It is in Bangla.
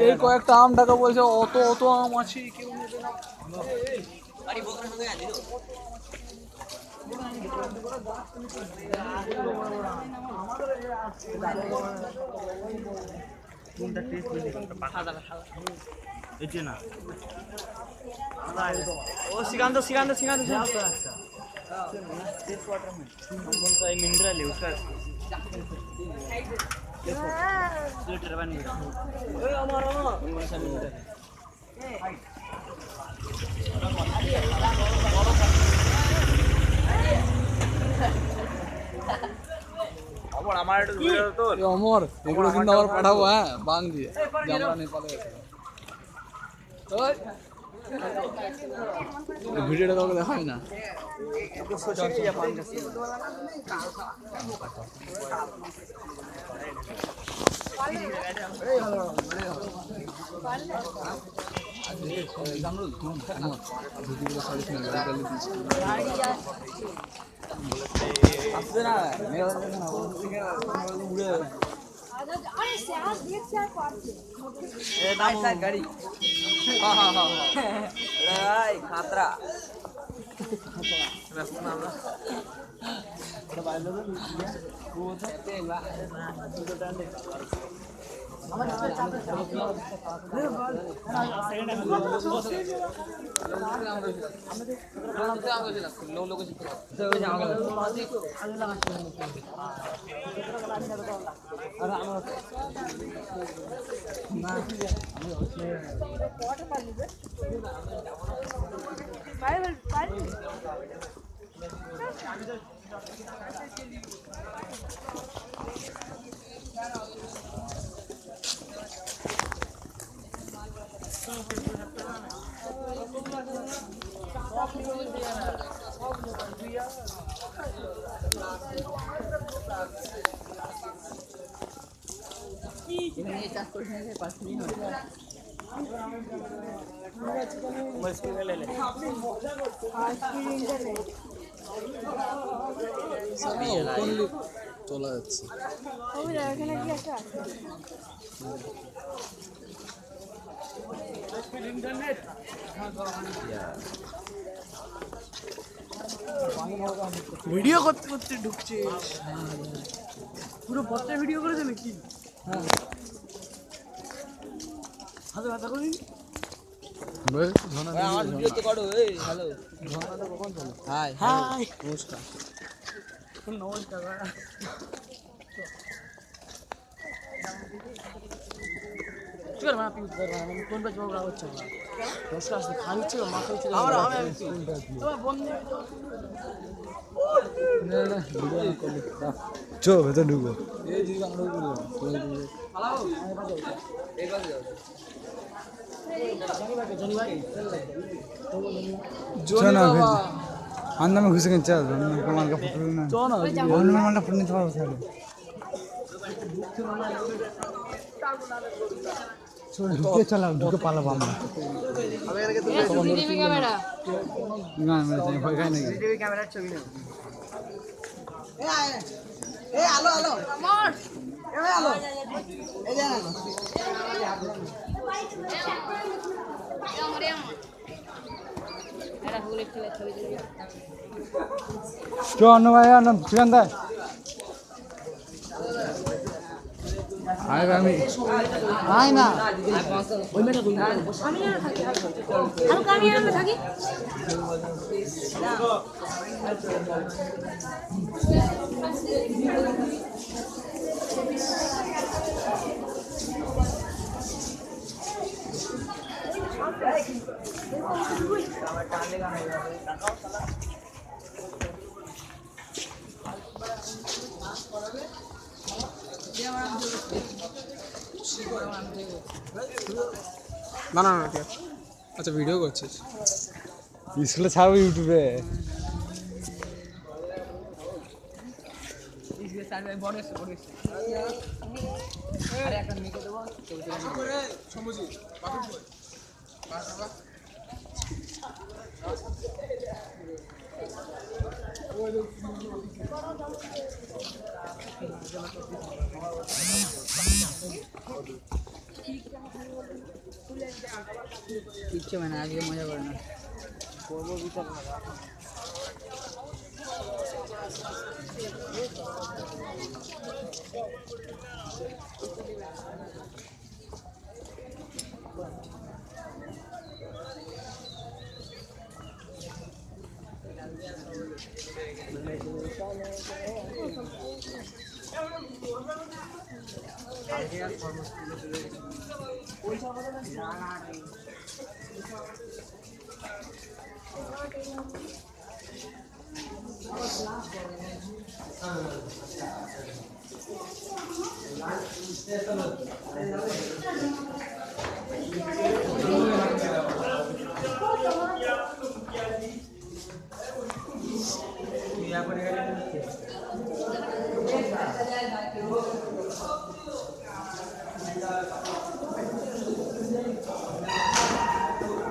এই কয়েকটা আম টাকা বলছে, অত অত আম আছে কেউ নেবে না। सिकांत सिकांत सिकांत मिनरल है उसका लीटर बन गया অমর এগুলো কিন্তু আবার পাঠাবো, হ্যাঁ বাং দিয়ে যে আমরা নেপালে ভিডিওটা কাউকে দেখাই না। गाड़ी खातरा চলে যাচ্ছে। ভিডিও করতে করতে ঢুকছে, পুরো বচ্চা ভিডিও করেছে নাকি? হ্যাঁ হাতে হাতে করি আমার ভিডিও তো করো। এই হ্যালো কখন চলো? হাই হাই নমস্কার। নমস্কার। চল মা পিউ কর না, আমি কোন বাজ বাবু হচ্ছে না নমস্কার আসলে খালি ছিল মা কইছিল আমরা আমি তোমার বন্ধু না না ভিডিও না করলে চো ভেতর ঢুকবো। এই জীবন ঢুকবো হ্যালো এই বাজে যাও জনি ভাই জনি বাবা আন্দামে ঘুষে গেছে আমার কাছে ফুটলো না চল না অন্য মালটা ফুটে নিতে পারবো তাহলে ঢুকে চলাম ঢুকে পালাবো আমরা না আমি ভয় খাই নাকি টিভি ক্যামেরার ছবি নাও এই আলো আলো আমার এই আলো এই জানা চো অন্য ভাই অন্য চিকেন দেয় আমি আয় না ওই মেটা কই আমি আর থাকি না না না ঠিক আচ্ছা ভিডিও করছিস স্কুলে ছাড়বো ইউটিউবে কিচ্ছু মানে আজকে মজা করে না করবো বিচার না